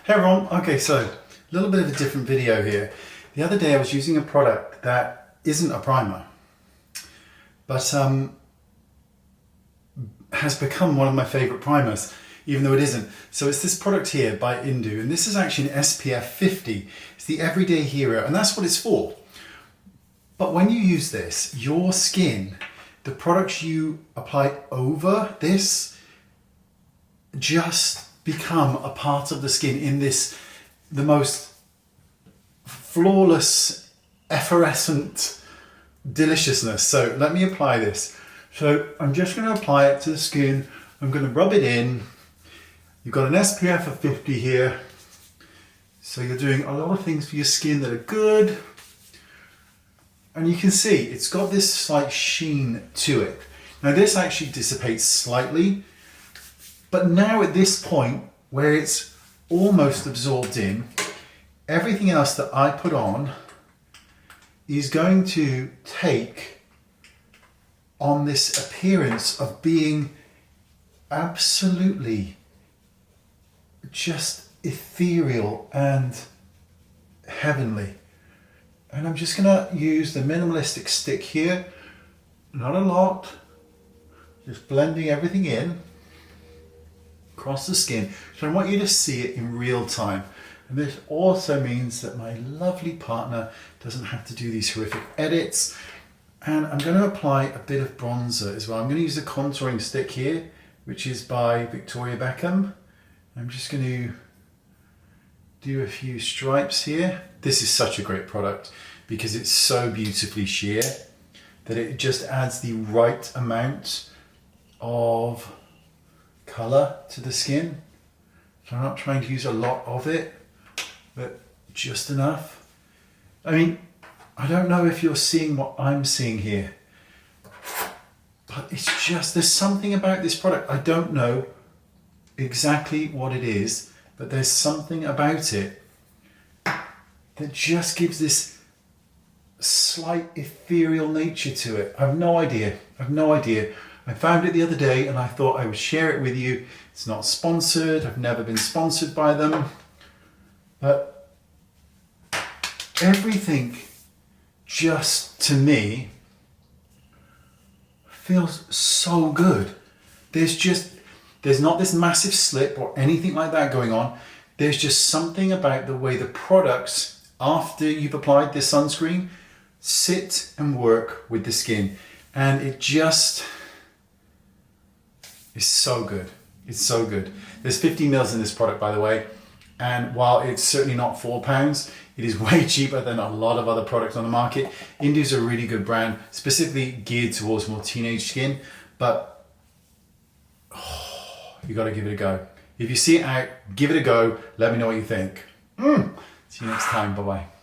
Hey everyone, okay, so a little bit of a different video here. The other day I was using a product that isn't a primer, but has become one of my favorite primers, even though it isn't. So it's this product here by Indu, and this is actually an SPF 50. It's the everyday hero, and that's what it's for. But when you use this, your skin, the products you apply over this just become a part of the skin in this, the most flawless, effervescent deliciousness. So let me apply this. So I'm just going to apply it to the skin. I'm going to rub it in. You've got an SPF of 50 here. So you're doing a lot of things for your skin that are good. And you can see it's got this slight sheen to it. Now this actually dissipates slightly, but now at this point where it's almost absorbed in, everything else that I put on is going to take on this appearance of being absolutely just ethereal and heavenly. And I'm just going to use the minimalistic stick here, not a lot, just blending everything in across the skin. So I want you to see it in real time. And this also means that my lovely partner doesn't have to do these horrific edits. And I'm going to apply a bit of bronzer as well. I'm going to use a contouring stick here, which is by Victoria Beckham. I'm just going to do a few stripes here. This is such a great product because it's so beautifully sheer that it just adds the right amount of colour to the skin. So I'm not trying to use a lot of it, but just enough. I mean, I don't know if you're seeing what I'm seeing here, but it's just, there's something about this product. I don't know exactly what it is, but there's something about it that just gives this slight ethereal nature to it. I have no idea. I found it the other day and I thought I would share it with you. It's not sponsored. I've never been sponsored by them, but everything just to me feels so good. There's not this massive slip or anything like that going on. There's just something about the way the products, after you've applied this sunscreen, sit and work with the skin. And it just is so good. It's so good. There's 50 mils in this product, by the way. And while it's certainly not £4, it is way cheaper than a lot of other products on the market. Indu's a really good brand, specifically geared towards more teenage skin. But you got to give it a go. If you see it out, give it a go. Let me know what you think. See you next time. Bye-bye.